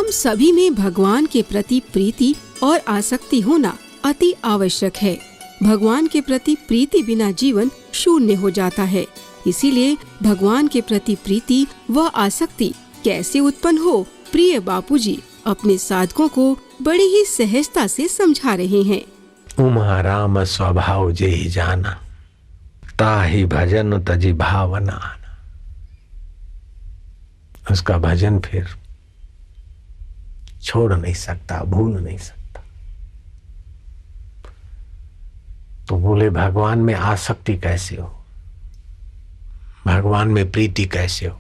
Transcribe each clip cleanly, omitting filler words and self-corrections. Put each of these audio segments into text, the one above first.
हम सभी में भगवान के प्रति प्रीति और आसक्ति होना अति आवश्यक है। भगवान के प्रति प्रीति बिना जीवन शून्य हो जाता है। इसीलिए भगवान के प्रति प्रीति व आसक्ति कैसे उत्पन्न हो, प्रिय बापूजी अपने साधकों को बड़ी ही सहजता से समझा रहे हैं। उमा राम स्वभाव जेहि जाना, ताहि भजन तजी भावना। उसका भजन फिर छोड़ नहीं सकता, भूल नहीं सकता। तो बोले भगवान में आसक्ति कैसे हो, भगवान में प्रीति कैसे हो,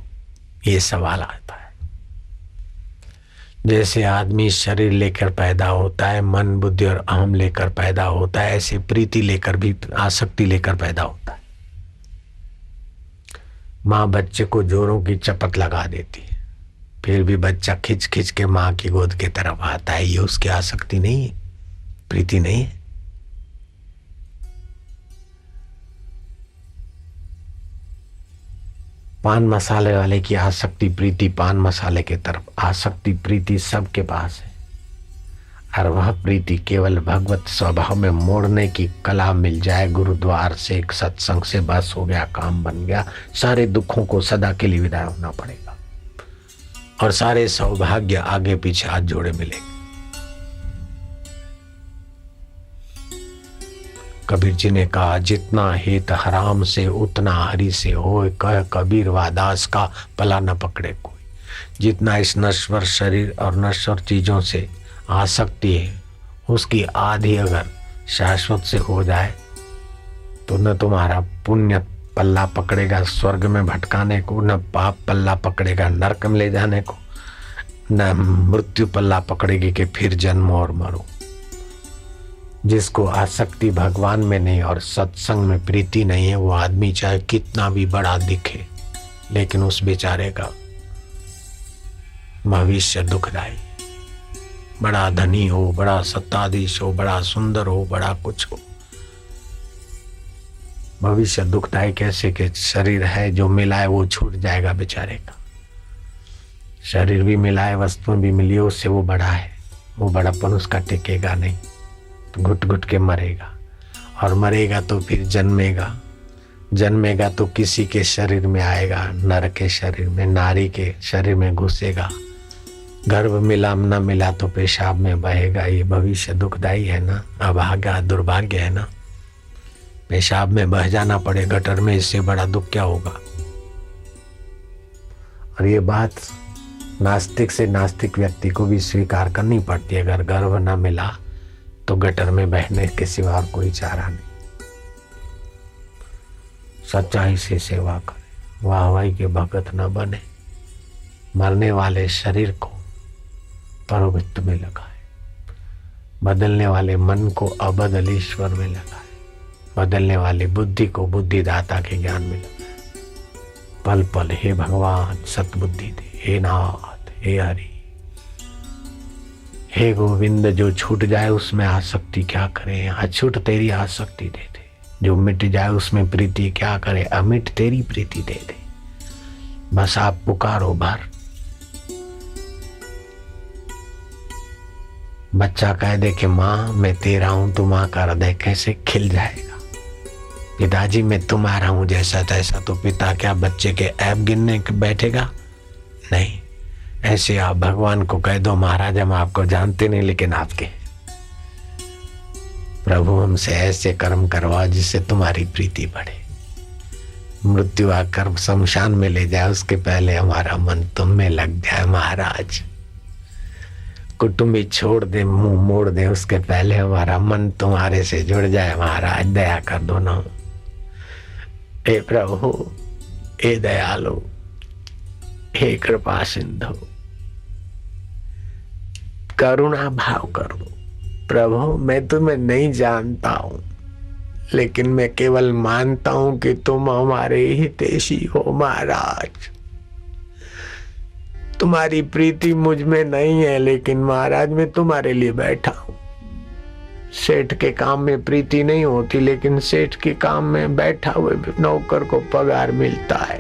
ये सवाल आता है। जैसे आदमी शरीर लेकर पैदा होता है, मन बुद्धि और अहम लेकर पैदा होता है, ऐसे प्रीति लेकर भी, आसक्ति लेकर पैदा होता है। माँ बच्चे को जोरों की चपत लगा देती है, फिर भी बच्चा खिंच खिंच के माँ की गोद की तरफ आता है। ये उसकी आसक्ति नहीं है, प्रीति नहीं है। पान मसाले वाले की आसक्ति प्रीति पान मसाले के तरफ, आसक्ति प्रीति सबके पास है। और वह प्रीति केवल भगवत स्वभाव में मोड़ने की कला मिल जाए, गुरुद्वार से, एक सत्संग से, बस हो गया, काम बन गया। सारे दुखों को सदा के लिए विदाई होना पड़ेगा और सारे सौभाग्य आगे पीछे हाथ जोड़े मिलेंगे। कबीर जी ने कहा, जितना हित हराम से उतना हरि से होए, कह कबीर वादास का पला न पकड़े कोई। जितना इस नश्वर शरीर और नश्वर चीजों से आसक्ति है, उसकी आधी अगर शाश्वत से हो जाए तो न तुम्हारा पुण्य पल्ला पकड़ेगा स्वर्ग में भटकाने को, न पाप पल्ला पकड़ेगा नरक में ले जाने को, न मृत्यु पल्ला पकड़ेगी कि फिर जन्म और मरो। जिसको आसक्ति भगवान में नहीं और सत्संग में प्रीति नहीं है, वो आदमी चाहे कितना भी बड़ा दिखे, लेकिन उस बेचारे का भविष्य दुखदायी। बड़ा धनी हो, बड़ा सत्ताधीश हो, बड़ा सुंदर हो, बड़ा कुछ हो, भविष्य दुखदायी कैसे कि शरीर है जो मिला है वो छूट जाएगा बेचारे का। शरीर भी मिला है, वस्तुएं भी मिली है, उससे वो बड़ा है, वो बड़ापन उसका टिकेगा नहीं, घुट घुट के मरेगा। और मरेगा तो फिर जन्मेगा, जन्मेगा तो किसी के शरीर में आएगा, नर के शरीर में, नारी के शरीर में घुसेगा। गर्भ मिला न मिला तो पेशाब में बहेगा। ये भविष्य दुखदाई है ना, अभागा दुर्भाग्य है ना। पेशाब में बह जाना पड़े गटर में, इससे बड़ा दुख क्या होगा। और ये बात नास्तिक से नास्तिक व्यक्ति को भी स्वीकार करनी पड़ती है। अगर गर्भ न मिला तो गटर में बहने के सिवा कोई चारा नहीं। सच्चाई से सेवा करे, वाहवाही के भगत न बने। मरने वाले शरीर को परोभित में लगाए, बदलने वाले मन को अबदल ईश्वर में लगाए, बदलने वाली बुद्धि को बुद्धिदाता के ज्ञान में लगाए। पल पल हे भगवान सतबुद्धि दे, हे नाथ, हे हरि, हे गोविंद। जो छूट जाए उसमें आसक्ति क्या करे, अछूट तेरी आसक्ति दे दे। जो मिट जाए उसमें प्रीति क्या करे, अमिट तेरी प्रीति दे दे। बस आप पुकारो भर। बच्चा कह दे कि माँ मैं तेरा हूं, तो माँ का हृदय कैसे खिल जाएगा। पिताजी मैं तुम्हारा हूं जैसा तैसा, तो पिता क्या बच्चे के ऐब गिनने बैठेगा? नहीं। ऐसे आप भगवान को कह दो, महाराज हम आपको जानते नहीं लेकिन आपके, प्रभु हमसे ऐसे कर्म करवाओ जिससे तुम्हारी प्रीति बढ़े। मृत्यु आकर शमशान में ले जाए उसके पहले हमारा मन तुम में लग जाए महाराज। कुटुंबी छोड़ दे, मुंह मोड़ दे, उसके पहले हमारा मन तुम्हारे से जुड़ जाए महाराज। दया कर दो ना हे प्रभु, हे दयालु, हे कृपा सिंधु, करुणा भाव करो। प्रभु मैं तुम्हें नहीं जानता हूं, लेकिन मैं केवल मानता हूं कि तुम हमारे हितैषी हो महाराज। तुम्हारी प्रीति मुझ में नहीं है, लेकिन महाराज मैं तुम्हारे लिए बैठा हूं। सेठ के काम में प्रीति नहीं होती, लेकिन सेठ के काम में बैठा हुए नौकर को पगार मिलता है।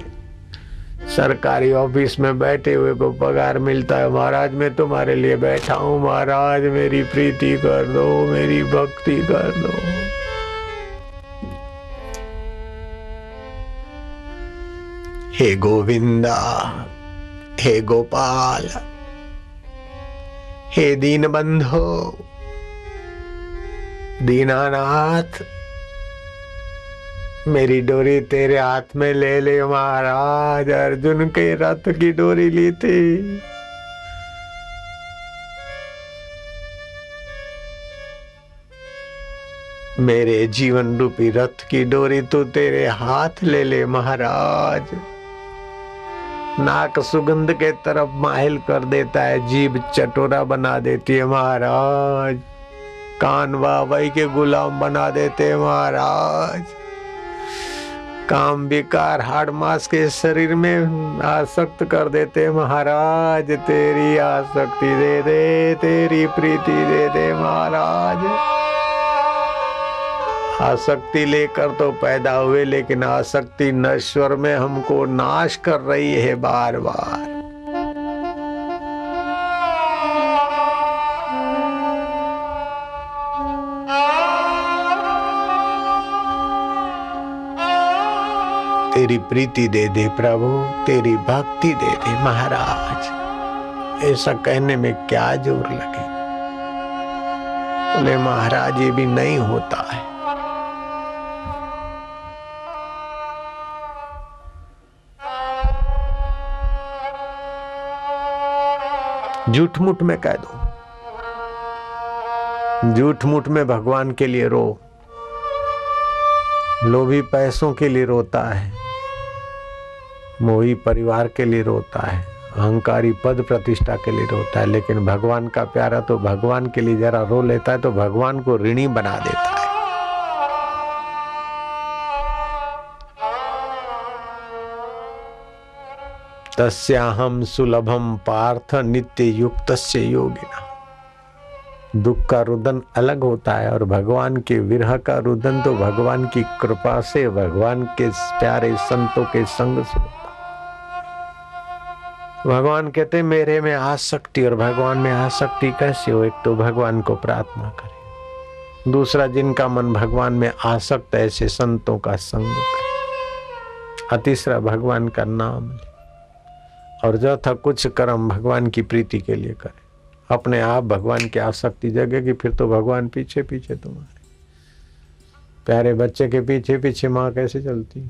सरकारी ऑफिस में बैठे हुए को पगार मिलता है, महाराज मैं तुम्हारे लिए बैठा हूं, महाराज मेरी प्रीति कर दो, मेरी भक्ति कर दो। हे गोविंदा, हे गोपाल, हे दीन बंधो, दीनानाथ, मेरी डोरी तेरे हाथ में ले ले महाराज। अर्जुन के रथ की डोरी ली थी, मेरे जीवन रूपी रथ की डोरी तू तेरे हाथ ले ले महाराज। नाक सुगंध के तरफ माहिल कर देता है, जीभ चटोरा बना देती है महाराज, कान वाहवाही के गुलाम बना देते महाराज, काम विकार हाड़ मास के शरीर में आसक्त कर देते महाराज। तेरी आसक्ति दे दे, तेरी प्रीति दे दे महाराज। आसक्ति लेकर तो पैदा हुए, लेकिन आसक्ति नश्वर में हमको नाश कर रही है बार बार। तेरी प्रीति दे दे प्रभु, तेरी भक्ति दे दे महाराज। ऐसा कहने में क्या जोर लगे। बोले महाराज ये भी नहीं होता है। झूठ मूठ में कह दो, झूठ मूठ में भगवान के लिए रो। लोभी पैसों के लिए रोता है, मोही परिवार के लिए रोता है, अहंकारी पद प्रतिष्ठा के लिए रोता है, लेकिन भगवान का प्यारा तो भगवान के लिए जरा रो लेता है तो भगवान को ऋणी बना देता है। तस्याहम सुलभम पार्थ नित्य युक्तस्य योगिना। दुख का रुदन अलग होता है और भगवान के विरह का रुदन तो भगवान की कृपा से, भगवान के प्यारे संतों के संग से होता। भगवान कहते मेरे में आसक्ति, और भगवान में आसक्ति कैसे हो? एक तो भगवान को प्रार्थना करे, दूसरा जिनका मन भगवान में आसक्त है ऐसे संतों का संग करे, और तीसरा भगवान का नाम ले, और चौथा कुछ कर्म भगवान की प्रीति के लिए करे। अपने आप भगवान की आसक्ति जगेगी, फिर तो भगवान पीछे पीछे तुम्हारे। प्यारे बच्चे के पीछे पीछे माँ कैसे चलती?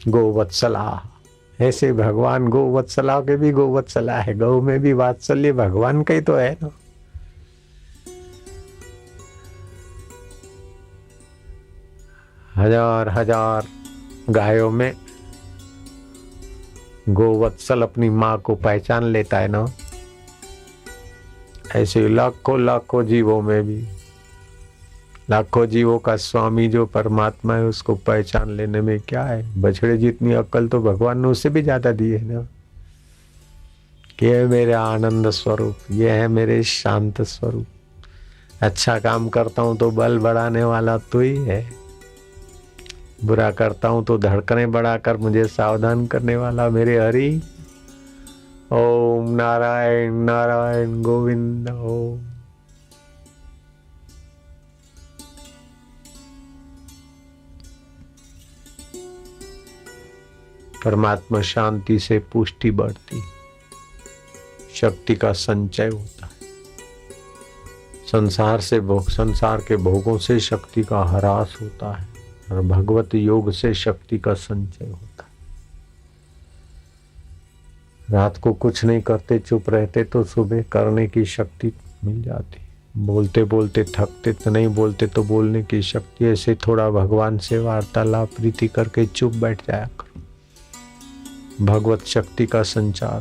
गोवत्सला, ऐसे भगवान गोवत्सला के भी गोवत्सला है, गौ में भी वात्सल्य भगवान का ही तो है ना। हजार हजार गायों में गोवत्सल अपनी माँ को पहचान लेता है ना, ऐसे लाखों लाखों जीवों में भी लाखों जीवों का स्वामी जो परमात्मा है उसको पहचान लेने में क्या है? बछड़े जितनी अक्ल तो भगवान ने उससे भी ज्यादा दी है ना। ये है मेरे आनंद स्वरूप, ये है मेरे शांत स्वरूप। अच्छा काम करता हूं तो बल बढ़ाने वाला तू ही है, बुरा करता हूं तो धड़कने बढ़ाकर मुझे सावधान करने वाला मेरे हरि। ओम नारायण नारायण गोविंद ओम। परमात्मा शांति से पुष्टि बढ़ती, शक्ति का संचय होता है। संसार के भोगों से शक्ति का ह्रास होता है और भगवत योग से शक्ति का संचय होता है। रात को कुछ नहीं करते, चुप रहते तो सुबह करने की शक्ति मिल जाती। बोलते बोलते थकते तो नहीं बोलते तो बोलने की शक्ति। ऐसे थोड़ा भगवान से वार्तालाप प्रीति करके चुप बैठ जाया करो, भगवत शक्ति का संचार